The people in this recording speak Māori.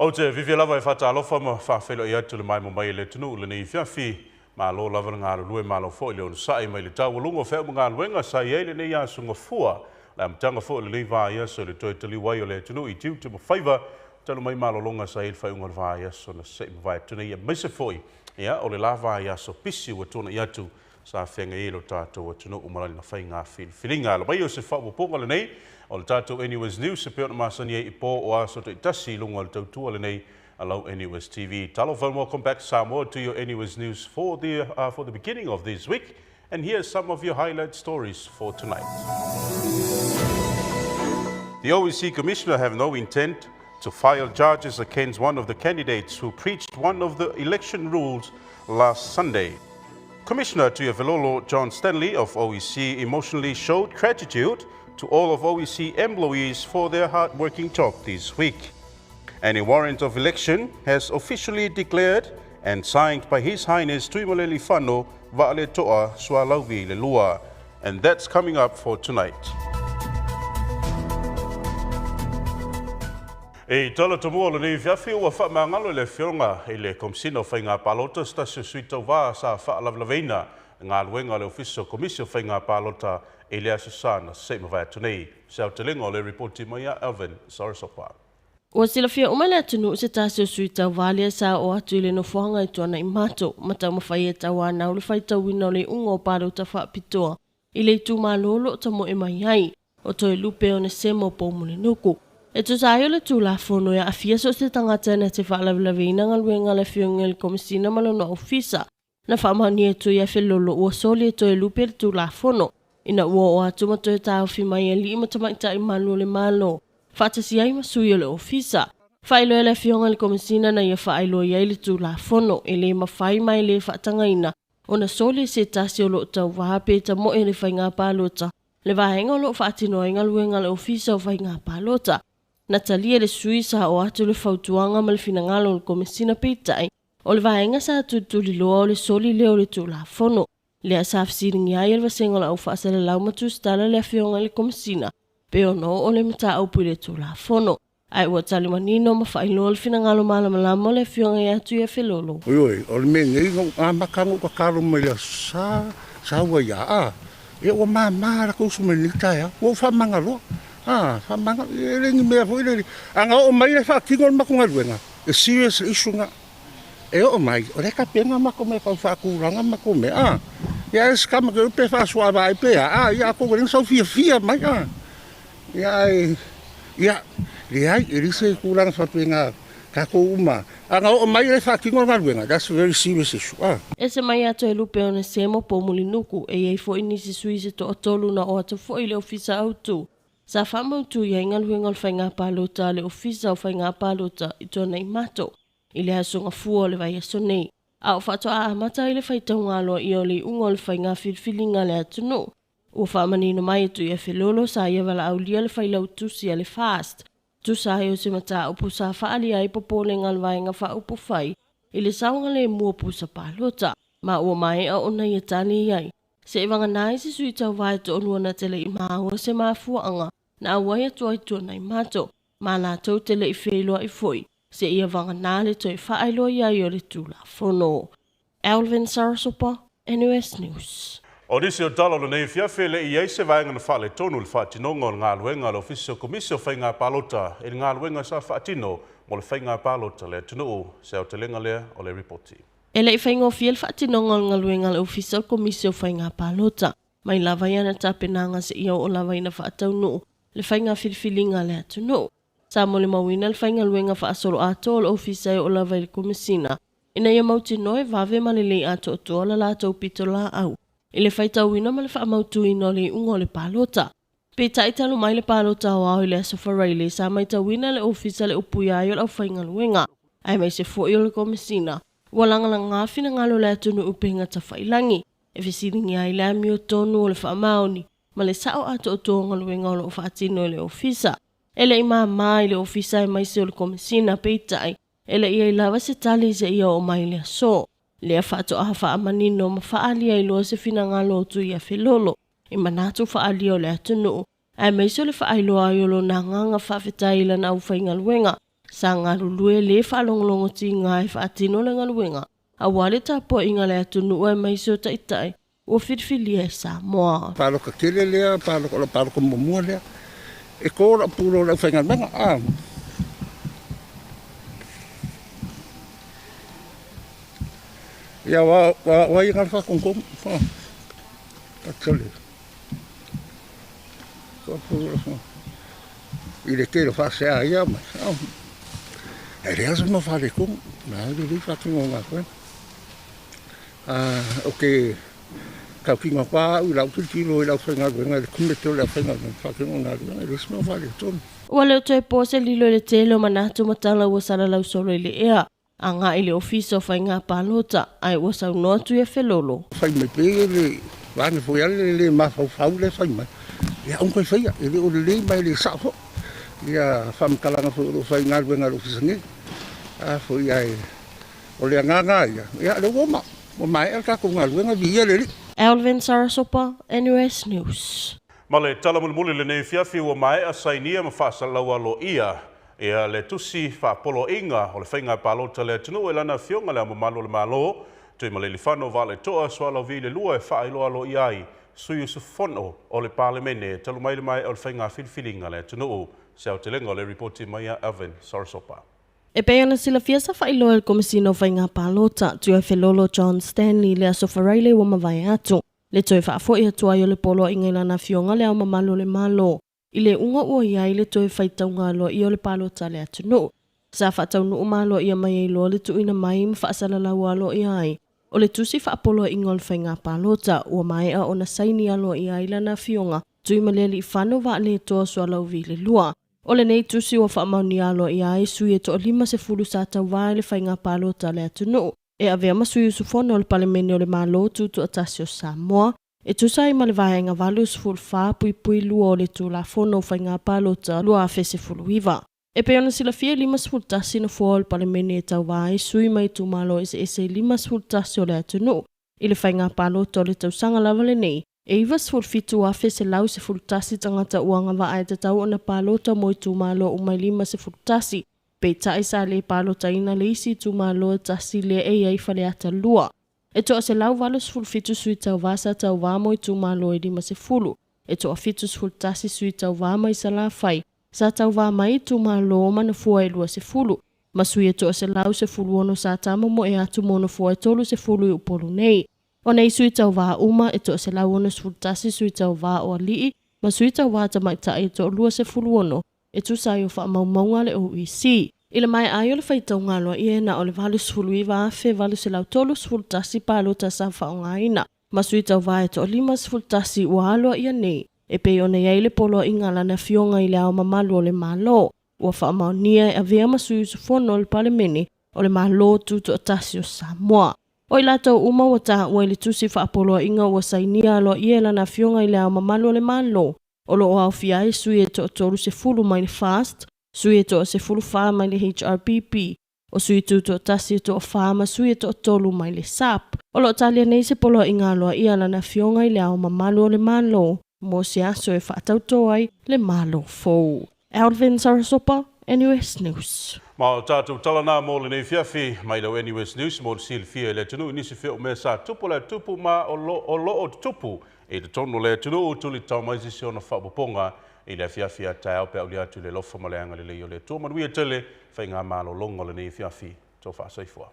O te vivi lava e whata alofa ma whawhelo i atu le mai mo mai le tunu le nei whiawhi ma lo lava ngā lue ma lo fo i le onu sai mai le tau lungo whea mo ngā luenga sai e le nei asunga fua la mtanga fo le nei vāia so le toi tali wai o le tunu i tiu te mo whaiva talo mai ma lo longa sai le whaiunga le vāia so na se mo vai tuna ia maise foi ia o le la vāia so pisi ua tona i atu sa whenga i lo tātou a tunu umarani na whai ngā whilinga la mai o se whao ponga le nei o le tātou NUS News se peona masani e i pō o aso te tasi lunga le tautua le nei allow NUS TV. Telephone, welcome back Samoa to your NUS News for the beginning of this week. And here's some of your highlight stories for tonight. The OEC Commissioner have no intent to file charges against one of the candidates who breached one of the election rules last Sunday. Commissioner Tuiavelolo John Stanley of OEC emotionally showed gratitude to all of OEC employees for their hard-working job this week. And a warrant of election has officially declared and signed by His Highness Tuimaleli Whano Va'ale Toa Sualauvi Le Lua. And that's coming up for tonight. E tala tamua le nei fiafi ua whaamangalo le whionga i le komsino Faiga Palota Stasio Suitau Wā sa whaalavlaveina ngā luenga le ofisio komisio Faiga Palota e le asasana se mawai atunei. Sao te lengo le reporti mai a Alvin Sarasopa. Ua sila fia umale atunu se tasio Suitau Wā sa o atu i le nofoanga i tuana i mato matau mawhai e tau anau le whai tau wina o le ungo Palota whaapitoa i le tu malolo tamo e mai ai o toi lupe o ne semo po mule nuku. E tu saio le tu la fono ya afia so se tangata na te whaalavlaveina ngaluenga le whionga le komisina malona ofisa na whaamani e tu ia whelolo ua soli e toi lupe le tu la fono ina ua o atu mato e tau fi mai e li matamaita i manu le malo. Whatasi ai masui o le ofisa. Whailo e le whionga le komisina na ia whailo i le tu la fono e le mawhai mai le whaatangaina o na soli se tasi o lo tau wahape ta mo e le Faiga Palota. Le vahenga o lo whaatino e ngaluenga le ofisa o Faiga Palota. Na talia le suisa o atu le whautuanga ma le finangalo le komisina peitai o le vahenga sa tutuli loa o le soli leo le tu la fono. Le asafisiringi ai le vasenga la ufa asa le laumatu stala le whionga le komisina. Peo no o le mta au pui le tu la fono. Ai ua tali manino ma whailo le finangalo malamalama le whionga i atu ia whelolo. Oi, o le mene i makango ka karo mai le sa ua ia a. E o mamara kusumenita ya. O whamangalo. Whamanga, e rengi mea fo i le. Anga o mai le whakingo le makunga ruenga. E serious issue nga. E o mai, o reka penga mako me kau whakuranga mako me. Ia e skama ke upe whasua vai pea. Ia ko ring sau fia mai. Ia, ai, e rise kuranga whatuenga kako uma. Anga o mai le whakingo le ruenga. That's a very serious issue. E se mai ato e lupe o ne semo po mulinuku e ei fo inisi sui se to otolu na o ato fo i le ofisa autu. Sa whamautu ia ingaluenga le Faiga Palota le ofisa o Faiga Palota i tona i mato. I le asunga fua le vai aso nei. A o whatoa a mata i le whaitau ngalo i o le ungo le Faiga whilwhilinga le atunu. Ua whamanino mai tu ia whelolo sa ia wala au lia le whailau tusi a le fast. Tu sa o se mata upu sa whaali ai popole ngal vaenga wha upu whai. I le saunga le mua pusa Palota. Ma ua mai a ona ia tani iai. Se iwanga nai se sui tau vai to onua na tele i maua se maa fuanga. Na awai atua i tuana i mato, ma la tau tele i wheloa i foi, se ia vanga nale toi whaailoa i ai o le tula fono. Alvin Sarasopa, NUS News. O nisi o talo le nei fiawhi le i eise vaenga na whaale tonu le whaatinonga o ngā luenga le ofisio komisio Faiga Palota e ngā luenga sa whaatino mo le Faiga Palota le tunuu se o te lenga lea o le reporti. E le i whaingo fiel whaatinonga o ngā luenga le ofisio komisio Faiga Palota, mai lava iana tapenanga se ia o lava ina whaatau nuu. Le Faiga whilwhilinga le atunu. Sa mo le mawina le Faiga luenga whaasolo ato o le ofisa o lava i le komisina. Ina ia mauti noe vave ma le lei ato ato la lato pito la au. I le whaitau wina ma le whaamautu ino le ungo le Palota. Pe taitalo mai le Palota o au i le asofareile sa mai ta wina le ofisa le upuia o le Faiga luenga. Ai mai se fo i o le komisina. Walanga la ngāwhina ngalo le atunu upenga ta whailangi. E visiringi ai le ami o tonu o le whaamaoni. Ma le sao ato o tonga luenga o lo whaatino le ofisa. Ele i maa mai le ofisa e mai se o le komisina peitai. Ele ia i lava se tali se ia o mai le aso. Le a whaato aha whaamanino ma whaali ai loa se whina lotu i a whelolo. I manatu whaali o le atunu. Ai mai se o le whaailoa ai o lo na nganga whaafetai la na ufai luenga. Sa ngalulue le whaalongolongo ti ngai whaatino le ngaluenga. A wale tapo inga le atunu ua mai so taitai. O whirwhilia Samoa. Paloka kele lea, paloka momua lea. E kōra pūro le whainga menga. Ia wa inga whakongkom. Tatale. Kōra pūro. I le kere whasea ia mai. E rea sa ma whare kong. Nā uri whakingo ngā koe. Okay. Kau kinga wha, ui lau tiro i lau whainga ruenga, le kumete o lau whainga ruenga, whakinga ngā ruenga, le sma whare tonu. Ua leo toi pose lilo le telo manatu matala ua sara lau solo i le ea, a ngā i le ofiso Faiga Palota, ai ua sau noa tu e whelolo. Whai mai pēge le, wāne fwoi ale le mawhau le whai mai. Ia ongkoi whaia, e le o le mai le sa'ho. Ia whamkalanga fwoi o whainga ruenga lo fisange. Fwoi ai, o le ngā ia. Ia le woma, o mai al kako ngā ruenga via le li. Alvin Sarasopa, NUS News. Male talamulmuli le nei fiafi ua mai a sainia ma whaasalau alo ia. Ia le tusi whaapolo inga o le Faiga Palota le tunu e lana fionga le amamalo le malo. Tui male li whano vale toa swala vi le lua e whaailo alo iai. Suyu sufono o le parlemene talumaile mai o le Faiga Filfilinga le tunu. Seu te lengo le reporti mai a Alvin Sarasopa. E peana sila fiasa whailo el komisino Faiga Palota, tu e whelolo John Stanley le asofaraile wa mawai atu. Le toi whaafo i atua i o le polo inga lana fionga le au mamalo le malo. I le unga ua iai le toi whaitaunga lo i o le Palota le atunu. Sa whaataunu o malo i a mai e lo le tuina mai ma whaasala alo i ai. O le tusi whaapolo inga o le Faiga Palota, ua mai a o na saini alo i ai lana fionga, tui maleli i whano wa le toa sualau vi le lua. O le nei tusi o whaamauni alo i ai sui e to 50 sa tau vai le Faiga Palota le atunu. E avea masui usufono o le palemene o le malo tutu atasio Samoa. E tusai ma le vaenga valu sufulu wha pui lua o le tula fono o Faiga Palota lua a fese fulu iwa. E pe ona sila fia 50 tasi na fua o le palemene e tau vai sui mai tu malo ese 50 tasi o le atunu. I le Faiga Palota o le tau sanga lava le nei. E iwa sfur fitu a fese lau se fultasi tangata uanga wa ai tatau ona Palota moi tu malo umai 5 se fultasi. Pe tai sa le Palota ina le isi tu malo tasi le e ai fale ata lua. E toa se lau valo sfur fitu sui tau vasa tau va moi tu malo e 5 se fulu. E toa fitu fultasi sui tau va mai sa la fai. Sa tau va mai tu malo mana fua e 2 se fulu. Masui e toa se lau se fulu ono sa tamo mo e atu mono fua e tolu se fulu i upolu nei. O nei sui tau wā uma e to se lau ono sfultasi sui tau wā o alii, ma sui tau wā tamaita e to lua se fulu ono, e tu sa i o wha maumaunga le OEC. Ila mai ai o le whaitau ngalo i e na o le valu sfulu i wā fe valu se lau tolu sfultasi Palota sa wha o ngaina, ma sui tau wā e to 5 sfultasi ua aloa i a nei, e pe o nei ai le polo i ngala na fionga i le ao mamalu o le malo, ua wha maunia e a vea ma sui usufono o le palemene o le malo tutu atasio Samoa. O i lato uma wa taha ua ili tusi whaapolo inga ua sainia alo i e lana fionga i le au mamalu le malo. O lo o au fiai sui e to toru se fulu mai le fast, sui e to se fulu wha mai le HRPP, o sui tuto tasi e to wha ma sui e to tolu mai le SAP. O lo talia nei se polo inga alo i e lana fionga i le au mamalu le malo, mo se aso e whaatautoai le malo fou. Alvin Sarasopa, NUS News. Ma o tātou talana mō le nei fiafi, mai lau NUS News mō le silfia le tunu nisi whio me sa tupu le tupu ma o lo o tupu e te tonu le tunu o tuli tau mai sisi ona whapoponga i le fiafi a tai au pe au le atu le lofa maleanga le leo le tō manuia tele whai ngā mālo longo le nei fiafi tō wha saifua.